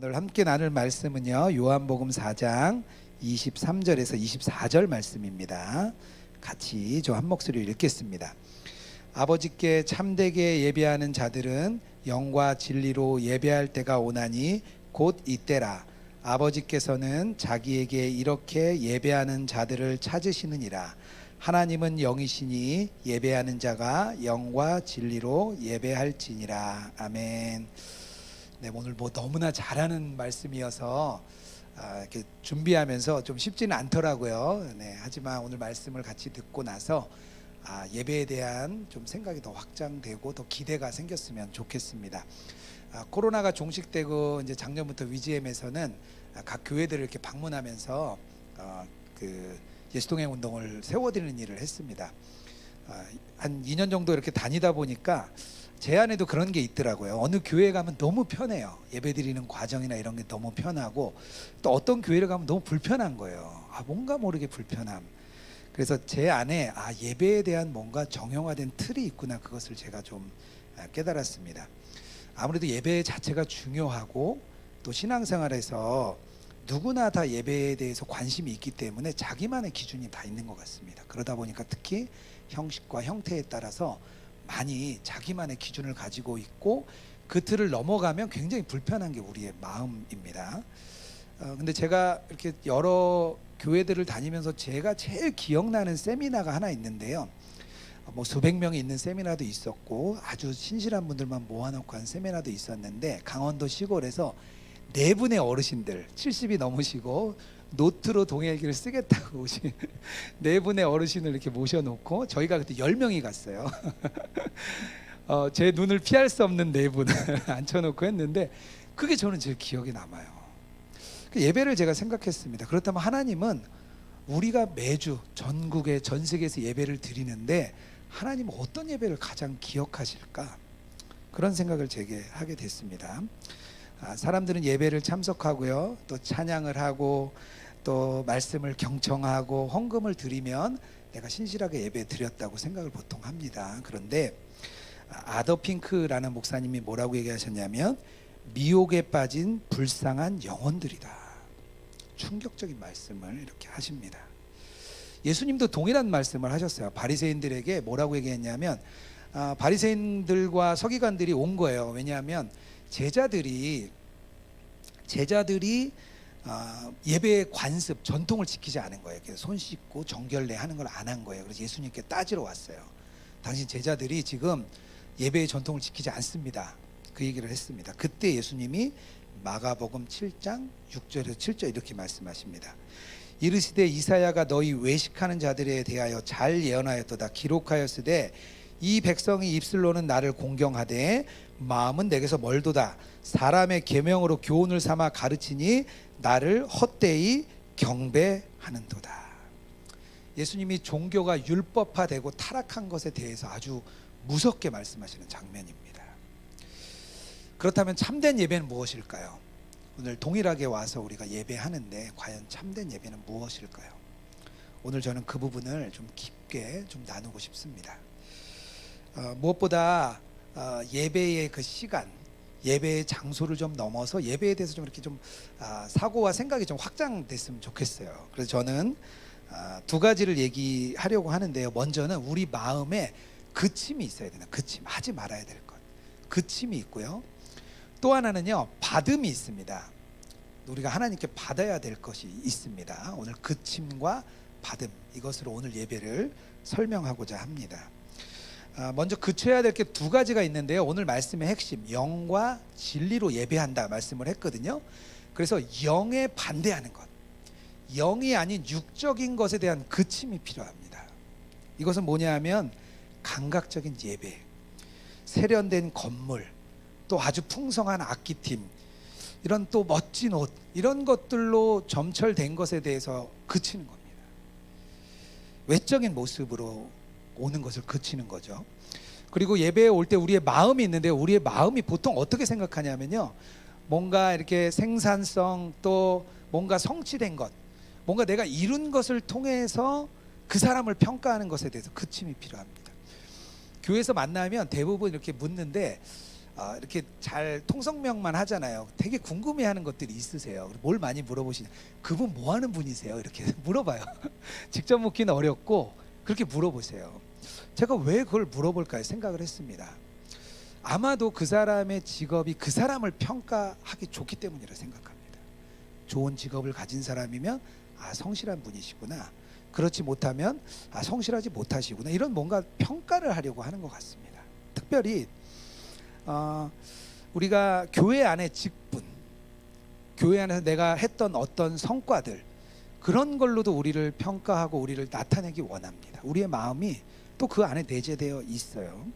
오늘 함께 나눌 말씀은요, 요한복음 4장 23절에서 24절 말씀입니다. 같이 저 한 목소리로 읽겠습니다. 아버지께 참되게 예배하는 자들은 영과 진리로 예배할 때가 오나니 곧 이때라. 아버지께서는 자기에게 이렇게 예배하는 자들을 찾으시느니라. 하나님은 영이시니 예배하는 자가 영과 진리로 예배할지니라. 아멘. 네, 오늘 너무나 잘하는 말씀이어서 이렇게 준비하면서 좀 쉽지는 않더라고요. 네, 하지만 오늘 말씀을 같이 듣고 나서 예배에 대한 좀 생각이 더 확장되고 더 기대가 생겼으면 좋겠습니다. 코로나가 종식되고 이제 작년부터 위지엠에서는 각 교회들을 이렇게 방문하면서 그 예수동행 운동을 세워드리는 일을 했습니다. 한 2년 정도 이렇게 다니다 보니까 제 안에도 그런 게 있더라고요. 어느 교회 가면 너무 편해요. 예배드리는 과정이나 이런 게 너무 편하고, 또 어떤 교회를 가면 너무 불편한 거예요. 뭔가 모르게 불편함. 그래서 제 안에 예배에 대한 뭔가 정형화된 틀이 있구나, 그것을 제가 좀 깨달았습니다. 아무래도 예배 자체가 중요하고, 또 신앙생활에서 누구나 다 예배에 대해서 관심이 있기 때문에 자기만의 기준이 다 있는 것 같습니다. 그러다 보니까 특히 형식과 형태에 따라서 많이 자기만의 기준을 가지고 있고, 그 틀을 넘어가면 굉장히 불편한 게 우리의 마음입니다. 근데 제가 이렇게 여러 교회들을 다니면서 제가 제일 기억나는 세미나가 하나 있는데요. 수백 명이 있는 세미나도 있었고, 아주 신실한 분들만 모아놓고 한 세미나도 있었는데, 강원도 시골에서 네 분의 어르신들, 70이 넘으시고 노트로 동일기를 쓰겠다고 오신 네 분의 어르신을 이렇게 모셔놓고, 저희가 그때 10명이 갔어요. 제 눈을 피할 수 없는 네 분을 앉혀놓고 했는데, 그게 저는 제일 기억에 남아요. 그 예배를 제가 생각했습니다. 그렇다면 하나님은 우리가 매주 전국에 전 세계에서 예배를 드리는데, 하나님은 어떤 예배를 가장 기억하실까? 그런 생각을 제게 하게 됐습니다. 사람들은 예배를 참석하고요, 또 찬양을 하고, 또 말씀을 경청하고 헌금을 드리면 내가 신실하게 예배 드렸다고 생각을 보통 합니다. 그런데 아더핑크라는 목사님이 뭐라고 얘기하셨냐면, 미혹에 빠진 불쌍한 영혼들이다. 충격적인 말씀을 이렇게 하십니다. 예수님도 동일한 말씀을 하셨어요. 바리새인들에게 뭐라고 얘기했냐면, 바리새인들과 서기관들이 온 거예요. 왜냐하면 제자들이 예배의 관습, 전통을 지키지 않은 거예요. 그래서 손 씻고 정결례 하는 걸 안 한 거예요. 그래서 예수님께 따지러 왔어요. 당신 제자들이 지금 예배의 전통을 지키지 않습니다. 그 얘기를 했습니다. 그때 예수님이 마가복음 7장 6절에서 7절 이렇게 말씀하십니다. 이르시되 이사야가 너희 외식하는 자들에 대하여 잘 예언하였도다. 기록하였으되 이 백성이 입술로는 나를 공경하되 마음은 내게서 멀도다. 사람의 계명으로 교훈을 삼아 가르치니 나를 헛되이 경배하는도다. 예수님이 종교가 율법화되고 타락한 것에 대해서 아주 무섭게 말씀하시는 장면입니다. 그렇다면 참된 예배는 무엇일까요? 오늘 동일하게 와서 우리가 예배하는데 과연 참된 예배는 무엇일까요? 오늘 저는 그 부분을 좀 깊게 좀 나누고 싶습니다. 무엇보다 예배의 그 시간, 예배의 장소를 좀 넘어서 예배에 대해서 좀 이렇게 좀 사고와 생각이 좀 확장됐으면 좋겠어요. 그래서 저는 두 가지를 얘기하려고 하는데요. 먼저는 우리 마음에 그침이 있어야 되나, 그침, 하지 말아야 될 것, 그침이 있고요. 또 하나는요, 받음이 있습니다. 우리가 하나님께 받아야 될 것이 있습니다. 오늘 그침과 받음, 이것으로 오늘 예배를 설명하고자 합니다. 먼저 그쳐야 될 게 두 가지가 있는데요. 오늘 말씀의 핵심, 영과 진리로 예배한다 말씀을 했거든요. 그래서 영에 반대하는 것, 영이 아닌 육적인 것에 대한 그침이 필요합니다. 이것은 뭐냐 하면 감각적인 예배, 세련된 건물, 또 아주 풍성한 악기팀, 이런 또 멋진 옷, 이런 것들로 점철된 것에 대해서 그치는 겁니다. 외적인 모습으로 오는 것을 그치는 거죠. 그리고 예배에 올 때 우리의 마음이 있는데, 우리의 마음이 보통 어떻게 생각하냐면요, 뭔가 이렇게 생산성, 또 뭔가 성취된 것, 뭔가 내가 이룬 것을 통해서 그 사람을 평가하는 것에 대해서 그침이 필요합니다. 교회에서 만나면 대부분 이렇게 묻는데, 이렇게 잘 통성명만 하잖아요. 되게 궁금해하는 것들이 있으세요. 뭘 많이 물어보시냐? 그분 뭐 하는 분이세요? 이렇게 물어봐요. 직접 묻기는 어렵고 그렇게 물어보세요. 제가 왜 그걸 물어볼까 생각을 했습니다. 아마도 그 사람의 직업이 그 사람을 평가하기 좋기 때문이라 생각합니다. 좋은 직업을 가진 사람이면 성실한 분이시구나. 그렇지 못하면 성실하지 못하시구나. 이런 뭔가 평가를 하려고 하는 것 같습니다. 특별히 우리가 교회 안의 직분, 교회 안에서 내가 했던 어떤 성과들, 그런 걸로도 우리를 평가하고 우리를 나타내기 원합니다. 우리의 마음이 또 그 안에 내재되어 있어요.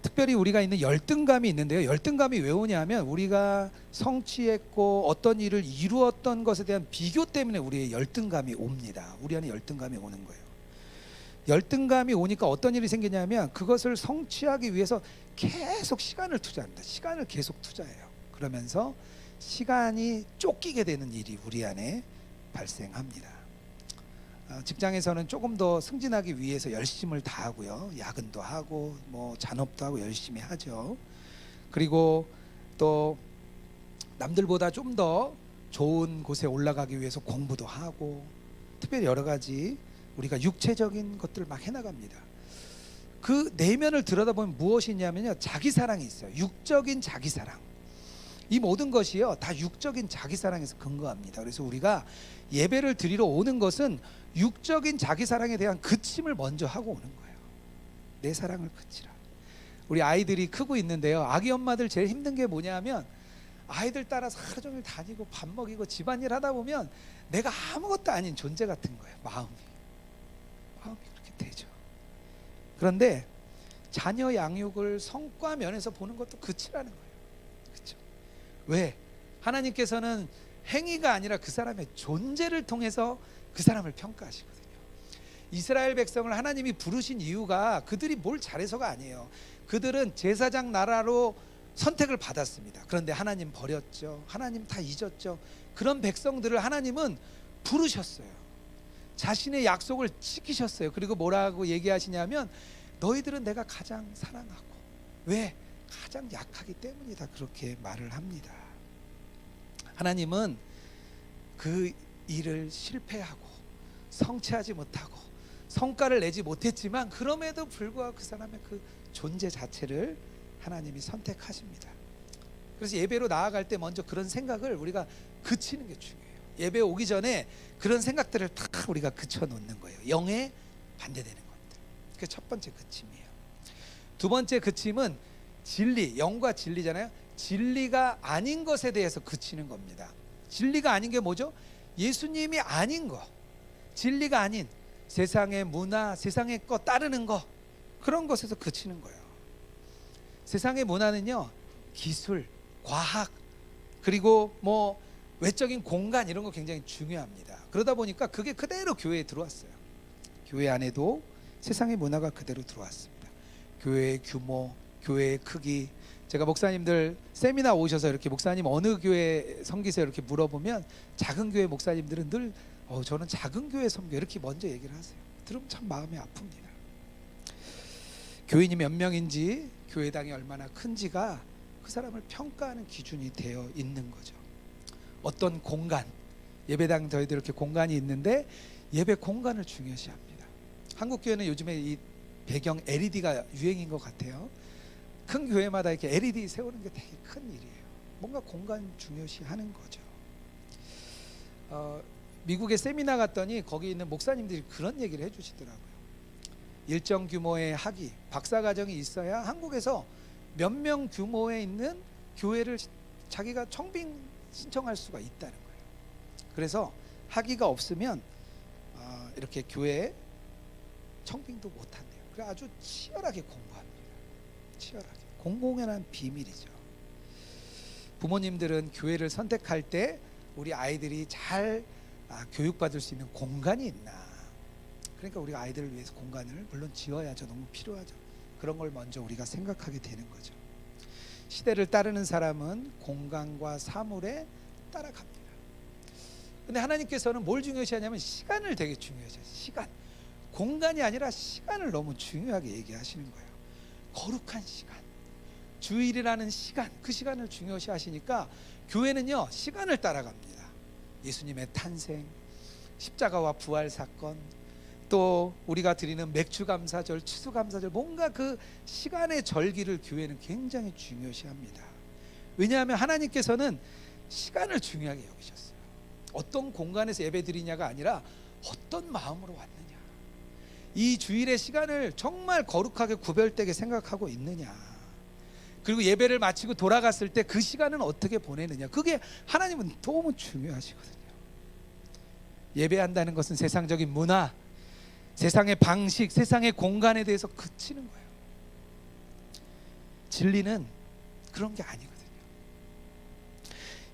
특별히 우리가 있는 열등감이 있는데요. 열등감이 왜 오냐면 우리가 성취했고 어떤 일을 이루었던 것에 대한 비교 때문에 우리의 열등감이 옵니다. 우리 안에 열등감이 오는 거예요. 열등감이 오니까 어떤 일이 생기냐면 그것을 성취하기 위해서 계속 시간을 투자합니다. 시간을 계속 투자해요. 그러면서 시간이 쫓기게 되는 일이 우리 안에 발생합니다. 직장에서는 조금 더 승진하기 위해서 열심을 다하고요. 야근도 하고 잔업도 하고 열심히 하죠. 그리고 또 남들보다 좀 더 좋은 곳에 올라가기 위해서 공부도 하고, 특별히 여러 가지 우리가 육체적인 것들을 막 해나갑니다. 그 내면을 들여다보면 무엇이 있냐면요, 자기 사랑이 있어요. 육적인 자기 사랑. 이 모든 것이요 다 육적인 자기 사랑에서 근거합니다. 그래서 우리가 예배를 드리러 오는 것은 육적인 자기 사랑에 대한 그침을 먼저 하고 오는 거예요. 내 사랑을 그치라. 우리 아이들이 크고 있는데요, 아기 엄마들 제일 힘든 게 뭐냐면 아이들 따라서 하루 종일 다니고 밥 먹이고 집안일 하다 보면 내가 아무것도 아닌 존재 같은 거예요. 마음이 그렇게 되죠. 그런데 자녀 양육을 성과 면에서 보는 것도 그치라는 거예요. 그렇죠? 왜? 하나님께서는 행위가 아니라 그 사람의 존재를 통해서 그 사람을 평가하시거든요. 이스라엘 백성을 하나님이 부르신 이유가 그들이 뭘 잘해서가 아니에요. 그들은 제사장 나라로 선택을 받았습니다. 그런데 하나님 버렸죠. 하나님 다 잊었죠. 그런 백성들을 하나님은 부르셨어요. 자신의 약속을 지키셨어요. 그리고 뭐라고 얘기하시냐면 너희들은 내가 가장 사랑하고, 왜? 가장 약하기 때문이다. 그렇게 말을 합니다. 하나님은 그 일을 실패하고 성취하지 못하고 성과를 내지 못했지만 그럼에도 불구하고 그 사람의 그 존재 자체를 하나님이 선택하십니다. 그래서 예배로 나아갈 때 먼저 그런 생각을 우리가 그치는 게 중요해요. 예배 오기 전에 그런 생각들을 다 우리가 그쳐 놓는 거예요. 영에 반대되는 것들. 그게 첫 번째 그침이에요. 두 번째 그침은 진리, 영과 진리잖아요. 진리가 아닌 것에 대해서 그치는 겁니다. 진리가 아닌 게 뭐죠? 예수님이 아닌 거, 진리가 아닌 세상의 문화, 세상의 것 따르는 거, 그런 것에서 그치는 거예요. 세상의 문화는요, 기술, 과학, 그리고 외적인 공간, 이런 거 굉장히 중요합니다. 그러다 보니까 그게 그대로 교회에 들어왔어요. 교회 안에도 세상의 문화가 그대로 들어왔습니다. 교회의 규모, 교회의 크기. 제가 목사님들 세미나 오셔서 이렇게 목사님 어느 교회 섬기세요 이렇게 물어보면 작은 교회 목사님들은 늘 저는 작은 교회 섬겨 이렇게 먼저 얘기를 하세요. 들으면 참 마음이 아픕니다. 교인이 몇 명인지, 교회당이 얼마나 큰지가 그 사람을 평가하는 기준이 되어 있는 거죠. 어떤 공간, 예배당 저희들 이렇게 공간이 있는데 예배 공간을 중요시합니다. 한국 교회는 요즘에 이 배경 LED가 유행인 것 같아요. 큰 교회마다 이렇게 LED 세우는 게 되게 큰 일이에요. 뭔가 공간 중요시하는 거죠. 미국에 세미나 갔더니 거기 있는 목사님들이 그런 얘기를 해주시더라고요. 일정 규모의 학위, 박사과정이 있어야 한국에서 몇 명 규모에 있는 교회를 자기가 청빙 신청할 수가 있다는 거예요. 그래서 학위가 없으면 이렇게 교회에 청빙도 못한대요. 그래 아주 치열하게 공부합니다. 치열하게. 공공연한 비밀이죠. 부모님들은 교회를 선택할 때 우리 아이들이 잘 교육받을 수 있는 공간이 있나, 그러니까 우리가 아이들을 위해서 공간을 물론 지어야죠. 너무 필요하죠. 그런 걸 먼저 우리가 생각하게 되는 거죠. 시대를 따르는 사람은 공간과 사물에 따라갑니다. 근데 하나님께서는 뭘 중요시하냐면 시간을 되게 중요하죠. 시간. 공간이 아니라 시간을 너무 중요하게 얘기하시는 거예요. 거룩한 시간, 주일이라는 시간, 그 시간을 중요시 하시니까 교회는요 시간을 따라갑니다. 예수님의 탄생, 십자가와 부활 사건, 또 우리가 드리는 맥주감사절, 추수감사절, 뭔가 그 시간의 절기를 교회는 굉장히 중요시합니다. 왜냐하면 하나님께서는 시간을 중요하게 여기셨어요. 어떤 공간에서 예배드리냐가 아니라 어떤 마음으로 왔느냐, 이 주일의 시간을 정말 거룩하게 구별되게 생각하고 있느냐, 그리고 예배를 마치고 돌아갔을 때 그 시간은 어떻게 보내느냐, 그게 하나님은 너무 중요하시거든요. 예배한다는 것은 세상적인 문화, 세상의 방식, 세상의 공간에 대해서 그치는 거예요. 진리는 그런 게 아니거든요.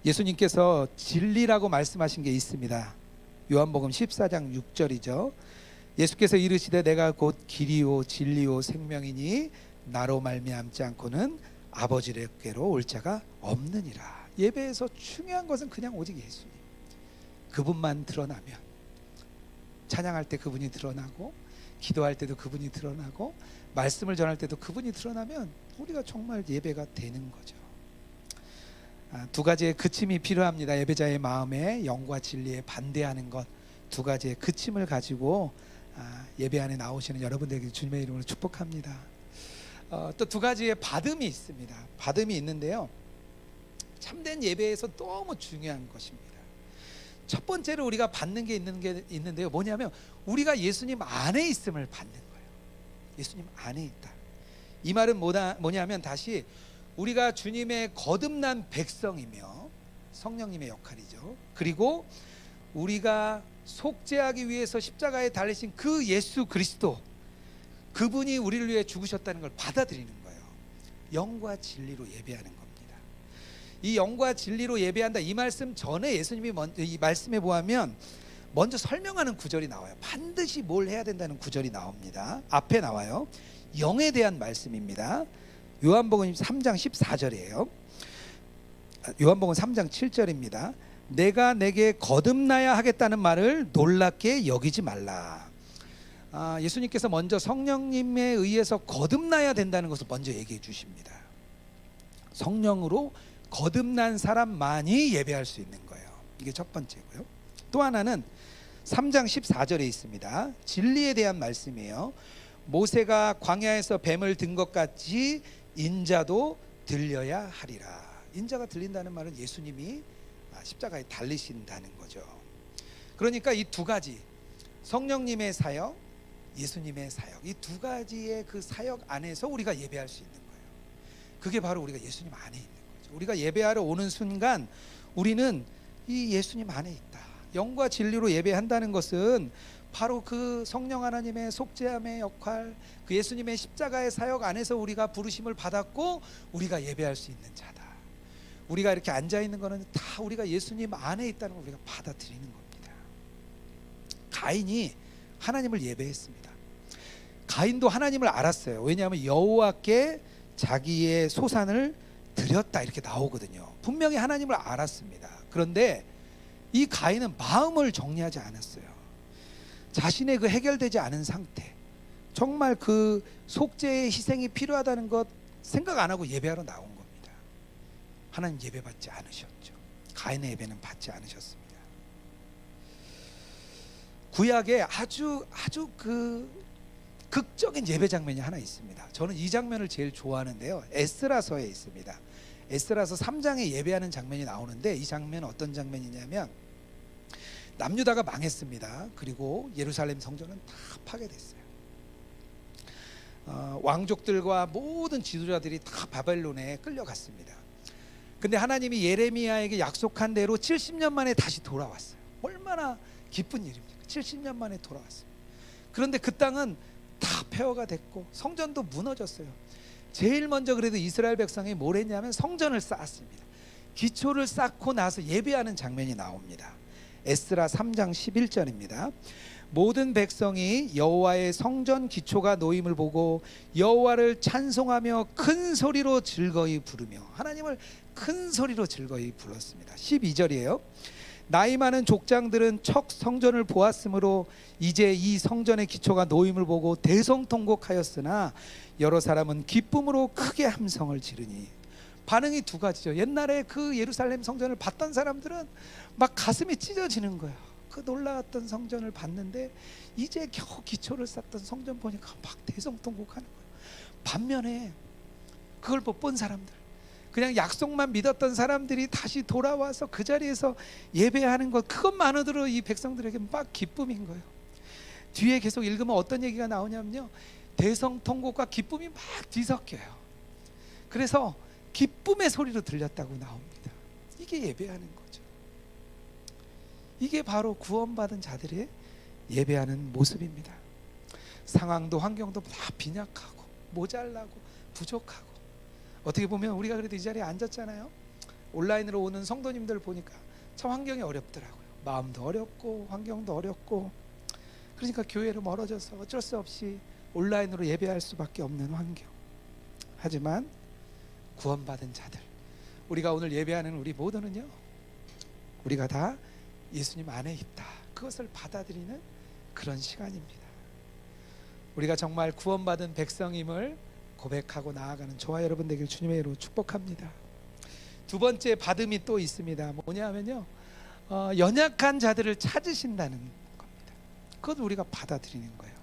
예수님께서 진리라고 말씀하신 게 있습니다. 요한복음 14장 6절이죠. 예수께서 이르시되 내가 곧 길이요 진리요 생명이니 나로 말미암지 않고는 아버지께로 올 자가 없느니라. 예배에서 중요한 것은 그냥 오직 예수님, 그분만 드러나면, 찬양할 때 그분이 드러나고, 기도할 때도 그분이 드러나고, 말씀을 전할 때도 그분이 드러나면 우리가 정말 예배가 되는 거죠. 두 가지의 그침이 필요합니다. 예배자의 마음에 영과 진리에 반대하는 것, 두 가지의 그침을 가지고 예배 안에 나오시는 여러분들에게 주님의 이름으로 축복합니다. 또 두 가지의 받음이 있습니다. 받음이 있는데요, 참된 예배에서 너무 중요한 것입니다. 첫 번째로 우리가 받는 게 있는데요, 뭐냐면 우리가 예수님 안에 있음을 받는 거예요. 예수님 안에 있다. 이 말은 뭐냐면 다시 우리가 주님의 거듭난 백성이며 성령님의 역할이죠. 그리고 우리가 속죄하기 위해서 십자가에 달리신 그 예수 그리스도, 그분이 우리를 위해 죽으셨다는 걸 받아들이는 거예요. 영과 진리로 예배하는 겁니다. 이 영과 진리로 예배한다, 이 말씀 전에 예수님이 이 말씀에 보면 먼저 설명하는 구절이 나와요. 반드시 뭘 해야 된다는 구절이 나옵니다. 앞에 나와요. 영에 대한 말씀입니다. 요한복음 3장 14절이에요. 요한복음 3장 7절입니다. 내가 내게 거듭나야 하겠다는 말을 놀랍게 여기지 말라. 예수님께서 먼저 성령님에 의해서 거듭나야 된다는 것을 먼저 얘기해 주십니다. 성령으로 거듭난 사람만이 예배할 수 있는 거예요. 이게 첫 번째고요. 또 하나는 3장 14절에 있습니다. 진리에 대한 말씀이에요. 모세가 광야에서 뱀을 든 것 같이 인자도 들려야 하리라. 인자가 들린다는 말은 예수님이 십자가에 달리신다는 거죠. 그러니까 이 두 가지, 성령님의 사역, 예수님의 사역, 이 두 가지의 그 사역 안에서 우리가 예배할 수 있는 거예요. 그게 바로 우리가 예수님 안에 있는 거죠. 우리가 예배하러 오는 순간 우리는 이 예수님 안에 있다. 영과 진리로 예배한다는 것은 바로 그 성령 하나님의 속죄함의 역할, 그 예수님의 십자가의 사역 안에서 우리가 부르심을 받았고 우리가 예배할 수 있는 자다. 우리가 이렇게 앉아 있는 것은 다 우리가 예수님 안에 있다는 걸 우리가 받아들이는 겁니다. 가인이 하나님을 예배했습니다. 가인도 하나님을 알았어요. 왜냐하면 여호와께 자기의 소산을 드렸다 이렇게 나오거든요. 분명히 하나님을 알았습니다. 그런데 이 가인은 마음을 정리하지 않았어요. 자신의 그 해결되지 않은 상태, 정말 그 속죄의 희생이 필요하다는 것 생각 안 하고 예배하러 나온 겁니다. 하나님 예배 받지 않으셨죠. 가인의 예배는 받지 않으셨습니다. 구약에 아주 그 극적인 예배 장면이 하나 있습니다. 저는 이 장면을 제일 좋아하는데요. 에스라서에 있습니다. 에스라서 3장에 예배하는 장면이 나오는데, 이 장면은 어떤 장면이냐면 남유다가 망했습니다. 그리고 예루살렘 성전은 다 파괴됐어요. 왕족들과 모든 지도자들이 다 바벨론에 끌려갔습니다. 근데 하나님이 예레미야에게 약속한 대로 70년 만에 다시 돌아왔어요. 얼마나 기쁜 일입니까? 70년 만에 돌아왔어요. 그런데 그 땅은 다 폐허가 됐고 성전도 무너졌어요. 제일 먼저 그래도 이스라엘 백성이 뭘 했냐면 성전을 쌓았습니다. 기초를 쌓고 나서 예배하는 장면이 나옵니다. 에스라 3장 11절입니다. 모든 백성이 여호와의 성전 기초가 놓임을 보고 여호와를 찬송하며 큰 소리로 즐거이 부르며, 하나님을 큰 소리로 즐거이 불렀습니다. 12절이에요. 나이 많은 족장들은 첫 성전을 보았으므로 이제 이 성전의 기초가 놓임을 보고 대성통곡하였으나 여러 사람은 기쁨으로 크게 함성을 지르니. 반응이 두 가지죠. 옛날에 그 예루살렘 성전을 봤던 사람들은 막 가슴이 찢어지는 거예요. 그 놀라웠던 성전을 봤는데 이제 겨우 기초를 쌓던 성전 보니까 막 대성통곡하는 거예요. 반면에 그걸 못 본 사람들, 그냥 약속만 믿었던 사람들이 다시 돌아와서 그 자리에서 예배하는 것, 그것만으로도 이 백성들에게 막 기쁨인 거예요. 뒤에 계속 읽으면 어떤 얘기가 나오냐면요, 대성통곡과 기쁨이 막 뒤섞여요. 그래서 기쁨의 소리로 들렸다고 나옵니다. 이게 예배하는 거죠. 이게 바로 구원받은 자들의 예배하는 모습입니다. 상황도 환경도 다 빈약하고 모자라고 부족하고, 어떻게 보면 우리가 그래도 이 자리에 앉았잖아요. 온라인으로 오는 성도님들 보니까 참 환경이 어렵더라고요. 마음도 어렵고 환경도 어렵고, 그러니까 교회로 멀어져서 어쩔 수 없이 온라인으로 예배할 수밖에 없는 환경. 하지만 구원받은 자들, 우리가 오늘 예배하는 우리 모두는요, 우리가 다 예수님 안에 있다, 그것을 받아들이는 그런 시간입니다. 우리가 정말 구원받은 백성임을 고백하고 나아가는 저와 여러분 되길 주님의 이름으로 축복합니다. 두 번째 받음이 또 있습니다. 뭐냐면요, 연약한 자들을 찾으신다는 겁니다. 그것도 우리가 받아들이는 거예요.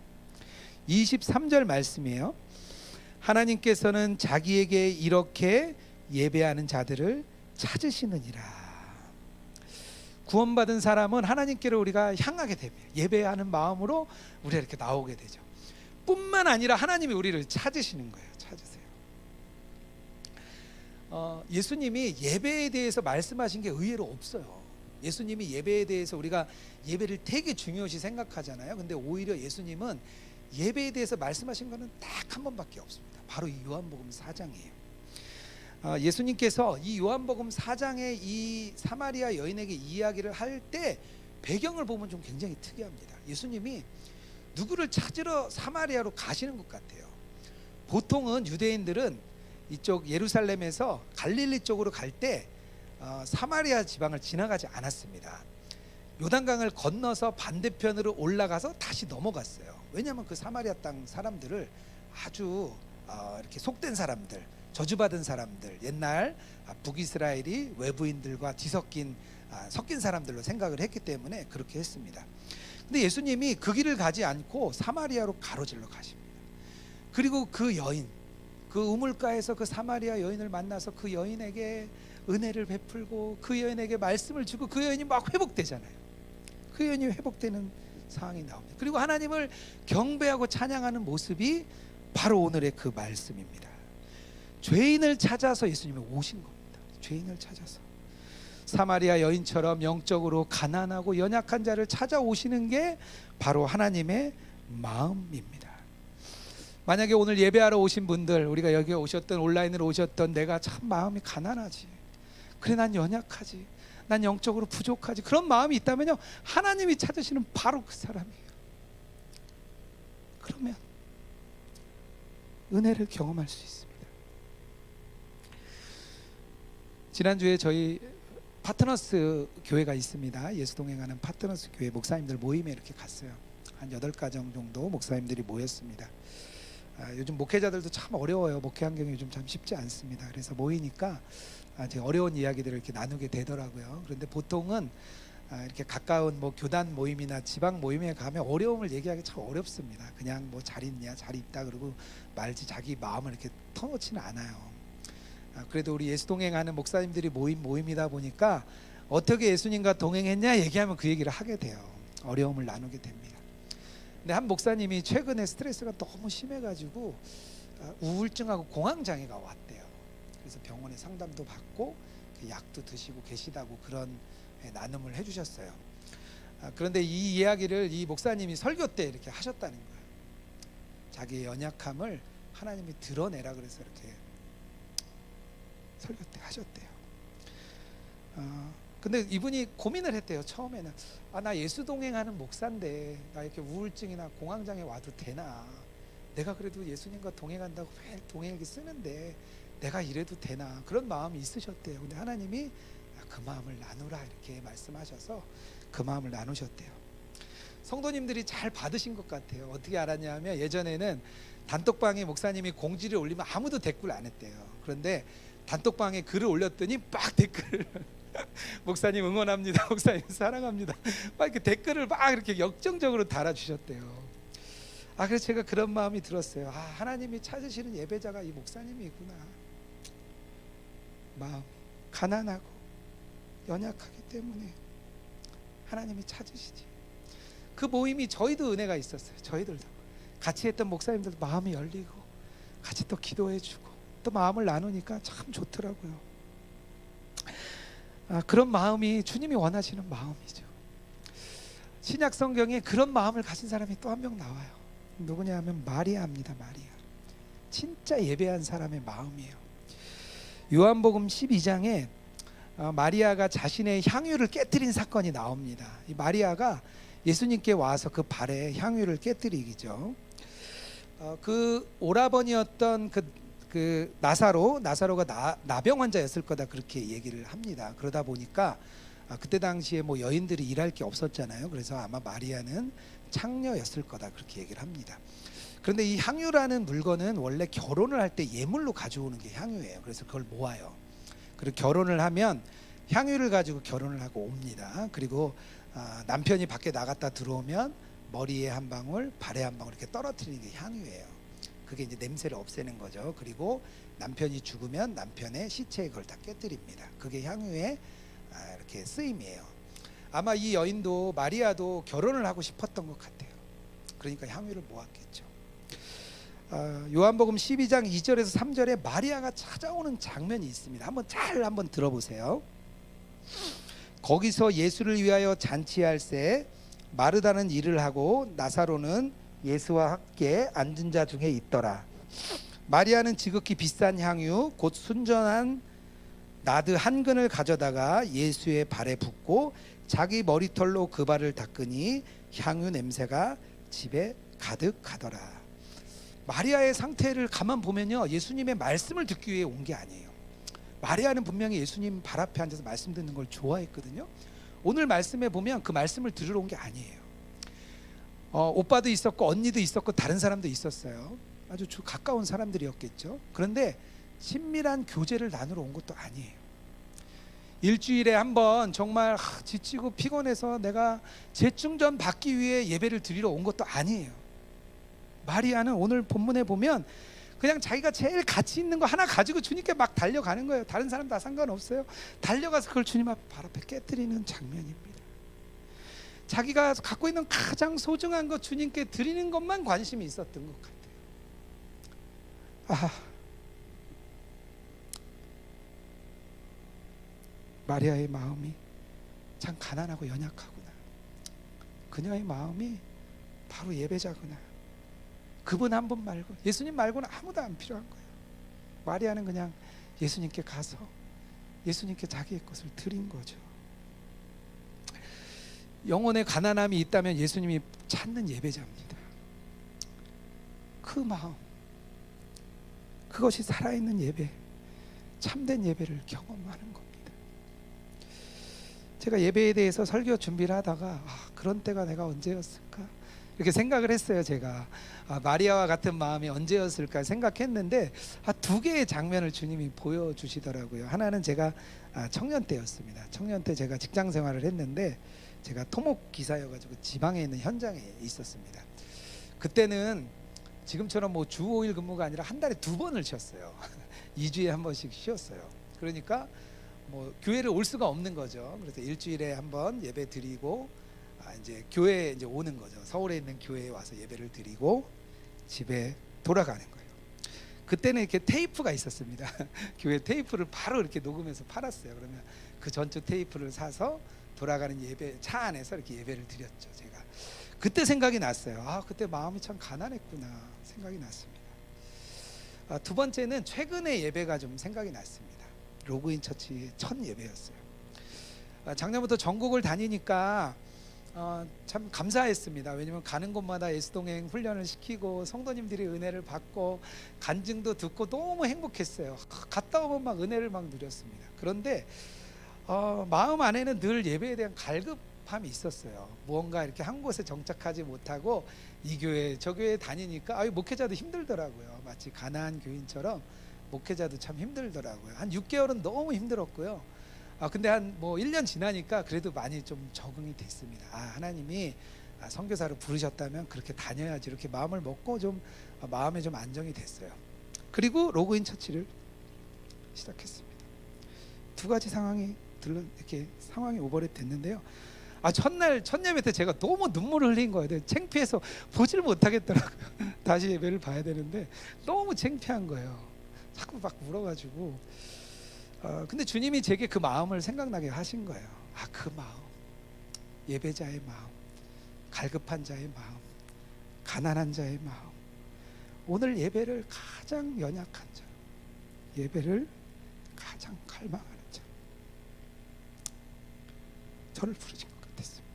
23절 말씀이에요. 하나님께서는 자기에게 이렇게 예배하는 자들을 찾으시느니라. 구원받은 사람은 하나님께로 우리가 향하게 됩니다. 예배하는 마음으로 우리가 이렇게 나오게 되죠. 뿐만 아니라 하나님이 우리를 찾으시는 거예요. 찾으세요. 예수님이 예배에 대해서 말씀하신 게 의외로 없어요. 예수님이 예배에 대해서 우리가 예배를 되게 중요시 생각하잖아요. 근데 오히려 예수님은 예배에 대해서 말씀하신 거는 딱 한 번밖에 없습니다. 바로 이 요한복음 4장이에요. 예수님께서 이 요한복음 4장의 이 사마리아 여인에게 이야기를 할 때 배경을 보면 좀 굉장히 특이합니다. 예수님이 누구를 찾으러 사마리아로 가시는 것 같아요. 보통은 유대인들은 이쪽 예루살렘에서 갈릴리 쪽으로 갈 때 사마리아 지방을 지나가지 않았습니다. 요단강을 건너서 반대편으로 올라가서 다시 넘어갔어요. 왜냐하면 그 사마리아 땅 사람들을 아주 이렇게 속된 사람들, 저주받은 사람들, 옛날 북이스라엘이 외부인들과 뒤섞인 섞인 사람들로 생각을 했기 때문에 그렇게 했습니다. 근데 예수님이 그 길을 가지 않고 사마리아로 가로질러 가십니다. 그리고 그 여인, 그 우물가에서 그 사마리아 여인을 만나서 그 여인에게 은혜를 베풀고 그 여인에게 말씀을 주고 그 여인이 막 회복되잖아요. 그 여인이 회복되는 상황이 나옵니다. 그리고 하나님을 경배하고 찬양하는 모습이 바로 오늘의 그 말씀입니다. 죄인을 찾아서 예수님이 오신 겁니다. 죄인을 찾아서 사마리아 여인처럼 영적으로 가난하고 연약한 자를 찾아오시는 게 바로 하나님의 마음입니다. 만약에 오늘 예배하러 오신 분들, 우리가 여기 오셨던 온라인으로 오셨던, 내가 참 마음이 가난하지, 그래 난 연약하지, 난 영적으로 부족하지, 그런 마음이 있다면요, 하나님이 찾으시는 바로 그 사람이에요. 그러면 은혜를 경험할 수 있습니다. 지난주에 저희 파트너스 교회가 있습니다. 예수 동행하는 파트너스 교회 목사님들 모임에 이렇게 갔어요. 한 8가정 정도 목사님들이 모였습니다. 요즘 목회자들도 참 어려워요. 목회 환경이 요즘 참 쉽지 않습니다. 그래서 모이니까 제 어려운 이야기들을 이렇게 나누게 되더라고요. 그런데 보통은 이렇게 가까운 뭐 교단 모임이나 지방 모임에 가면 어려움을 얘기하기 참 어렵습니다. 그냥 뭐 잘 있냐, 잘 있다 그러고 말지 자기 마음을 이렇게 터놓지는 않아요. 그래도 우리 예수 동행하는 목사님들이 모임이다 보니까 어떻게 예수님과 동행했냐 얘기하면 그 얘기를 하게 돼요. 어려움을 나누게 됩니다. 근데 한 목사님이 최근에 스트레스가 너무 심해가지고 우울증하고 공황장애가 왔대요. 그래서 병원에 상담도 받고 약도 드시고 계시다고 그런 나눔을 해주셨어요. 그런데 이 이야기를 이 목사님이 설교 때 이렇게 하셨다는 거예요. 자기의 연약함을 하나님이 드러내라 그래서 이렇게 설교 때 하셨대요. 근데 이분이 고민을 했대요. 처음에는 나 예수 동행하는 목사인데 나 이렇게 우울증이나 공황장애 와도 되나? 내가 그래도 예수님과 동행한다고 왜 동행하기 쓰는데 내가 이래도 되나? 그런 마음이 있으셨대요. 근데 하나님이 그 마음을 나누라 이렇게 말씀하셔서 그 마음을 나누셨대요. 성도님들이 잘 받으신 것 같아요. 어떻게 알았냐면 예전에는 단톡방에 목사님이 공지를 올리면 아무도 댓글 안 했대요. 그런데 단톡방에 글을 올렸더니 막 댓글을 목사님 응원합니다, 목사님 사랑합니다, 막 이렇게 댓글을 막 이렇게 역정적으로 달아주셨대요. 그래서 제가 그런 마음이 들었어요. 하나님이 찾으시는 예배자가 이 목사님이구나. 마음 가난하고 연약하기 때문에 하나님이 찾으시지. 그 모임이 저희도 은혜가 있었어요. 저희들도 같이 했던 목사님들도 마음이 열리고 같이 또 기도해주고 또 마음을 나누니까 참 좋더라고요. 그런 마음이 주님이 원하시는 마음이죠. 신약 성경에 그런 마음을 가진 사람이 또 한 명 나와요. 누구냐 하면 마리아입니다. 마리아. 진짜 예배한 사람의 마음이에요. 요한복음 12장에 마리아가 자신의 향유를 깨뜨린 사건이 나옵니다. 이 마리아가 예수님께 와서 그 발에 향유를 깨뜨리기죠. 그 오라버니였던 그 나사로가 나병 환자였을 거다 그렇게 얘기를 합니다. 그러다 보니까 그때 당시에 뭐 여인들이 일할 게 없었잖아요. 그래서 아마 마리아는 창녀였을 거다 그렇게 얘기를 합니다. 그런데 이 향유라는 물건은 원래 결혼을 할 때 예물로 가져오는 게 향유예요. 그래서 그걸 모아요. 그리고 결혼을 하면 향유를 가지고 결혼을 하고 옵니다. 그리고 남편이 밖에 나갔다 들어오면 머리에 한 방울, 발에 한 방울 이렇게 떨어뜨리는 게 향유예요. 그게 이제 냄새를 없애는 거죠. 그리고 남편이 죽으면 남편의 시체에 그걸 다 깨뜨립니다. 그게 향유의 이렇게 쓰임이에요. 아마 이 여인도 마리아도 결혼을 하고 싶었던 것 같아요. 그러니까 향유를 모았겠죠. 요한복음 12장 2절에서 3절에 마리아가 찾아오는 장면이 있습니다. 한번 들어보세요. 거기서 예수를 위하여 잔치할새 마르다는 일을 하고 나사로는 예수와 함께 앉은 자 중에 있더라. 마리아는 지극히 비싼 향유 곧 순전한 나드 한 근을 가져다가 예수의 발에 붓고 자기 머리털로 그 발을 닦으니 향유 냄새가 집에 가득하더라. 마리아의 상태를 가만 보면요, 예수님의 말씀을 듣기 위해 온 게 아니에요. 마리아는 분명히 예수님 발 앞에 앉아서 말씀 듣는 걸 좋아했거든요. 오늘 말씀에 보면 그 말씀을 들으러 온 게 아니에요. 오빠도 있었고 언니도 있었고 다른 사람도 있었어요. 아주 가까운 사람들이었겠죠. 그런데 친밀한 교제를 나누러 온 것도 아니에요. 일주일에 한번 정말 지치고 피곤해서 내가 재충전 받기 위해 예배를 드리러 온 것도 아니에요. 마리아는 오늘 본문에 보면 그냥 자기가 제일 가치 있는 거 하나 가지고 주님께 막 달려가는 거예요. 다른 사람 다 상관없어요. 달려가서 그걸 주님 발 앞에 깨뜨리는 장면입니다. 자기가 갖고 있는 가장 소중한 것 주님께 드리는 것만 관심이 있었던 것 같아요. 마리아의 마음이 참 가난하고 연약하구나. 그녀의 마음이 바로 예배자구나. 그분 한 분 말고, 예수님 말고는 아무도 안 필요한 거예요. 마리아는 그냥 예수님께 가서 예수님께 자기의 것을 드린 거죠. 영혼의 가난함이 있다면 예수님이 찾는 예배자입니다. 그 마음, 그것이 살아있는 예배, 참된 예배를 경험하는 겁니다. 제가 예배에 대해서 설교 준비를 하다가 그런 때가 내가 언제였을까 이렇게 생각을 했어요. 제가 마리아와 같은 마음이 언제였을까 생각했는데 두 개의 장면을 주님이 보여주시더라고요. 하나는 제가 청년 때였습니다. 청년 때 제가 직장 생활을 했는데 제가 토목 기사여가지고 지방에 있는 현장에 있었습니다. 그때는 지금처럼 뭐 주 5일 근무가 아니라 한 달에 2번을 쉬었어요. 2주에 한 번씩 쉬었어요. 그러니까 뭐 교회를 올 수가 없는 거죠. 그래서 일주일에 한 번 예배 드리고 이제 교회에 이제 오는 거죠. 서울에 있는 교회에 와서 예배를 드리고 집에 돌아가는 거예요. 그때는 이렇게 테이프가 있었습니다. 교회 테이프를 바로 이렇게 녹음해서 팔았어요. 그러면 그 전주 테이프를 사서 돌아가는 예배 차 안에서 이렇게 예배를 드렸죠. 제가 그때 생각이 났어요. 그때 마음이 참 가난했구나 생각이 났습니다. 두 번째는 최근에 예배가 좀 생각이 났습니다. 로그인 처치의 첫 예배였어요. 작년부터 전국을 다니니까 참 감사했습니다. 왜냐면 가는 곳마다 예수동행 훈련을 시키고 성도님들이 은혜를 받고 간증도 듣고 너무 행복했어요. 갔다 오면 막 은혜를 막 누렸습니다. 그런데 마음 안에는 늘 예배에 대한 갈급함이 있었어요. 무언가 이렇게 한 곳에 정착하지 못하고 이 교회 저 교회 다니니까 목회자도 힘들더라고요. 마치 가나안 교인처럼 목회자도 참 힘들더라고요. 한 6개월은 너무 힘들었고요. 근데 한 1년 지나니까 그래도 많이 좀 적응이 됐습니다. 하나님이 선교사로 부르셨다면 그렇게 다녀야지, 이렇게 마음을 먹고 좀 마음에 좀 안정이 됐어요. 그리고 로그인 처치를 시작했습니다. 두 가지 상황이 이렇게 상황이 오버랩 됐는데요. 첫날 첫 예배 때 제가 너무 눈물을 흘린 거예요. 창피해서 보질 못하겠더라고요. 다시 예배를 봐야 되는데 너무 창피한 거예요. 자꾸 막 울어가지고. 근데 주님이 제게 그 마음을 생각나게 하신 거예요. 그 마음, 예배자의 마음, 갈급한 자의 마음, 가난한 자의 마음, 오늘 예배를 가장 연약한 자, 예배를 가장 갈망하는 자, 저를 부르신 것 같았습니다.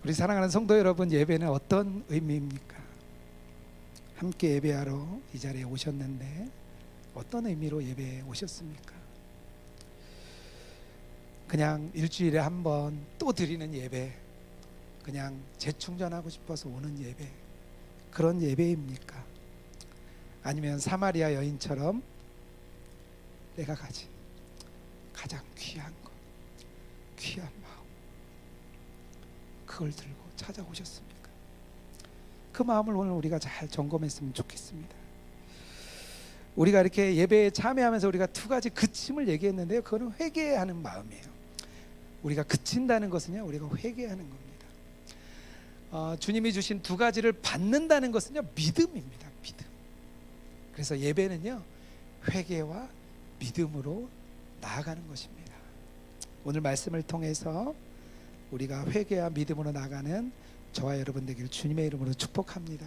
우리 사랑하는 성도 여러분, 예배는 어떤 의미입니까? 함께 예배하러 이 자리에 오셨는데 어떤 의미로 예배에 오셨습니까? 그냥 일주일에 한 번 또 드리는 예배, 그냥 재충전하고 싶어서 오는 예배, 그런 예배입니까? 아니면 사마리아 여인처럼 내가 가진 가장 귀한 것, 귀한 마음, 그걸 들고 찾아오셨습니까? 그 마음을 오늘 우리가 잘 점검했으면 좋겠습니다. 우리가 이렇게 예배에 참여하면서 우리가 두 가지 그침을 얘기했는데요, 그거는 회개하는 마음이에요. 우리가 그친다는 것은요, 우리가 회개하는 겁니다. 주님이 주신 두 가지를 받는다는 것은요, 믿음입니다. 믿음. 그래서 예배는요, 회개와 믿음으로 나아가는 것입니다. 오늘 말씀을 통해서 우리가 회개와 믿음으로 나아가는 저와 여러분 되기를 주님의 이름으로 축복합니다.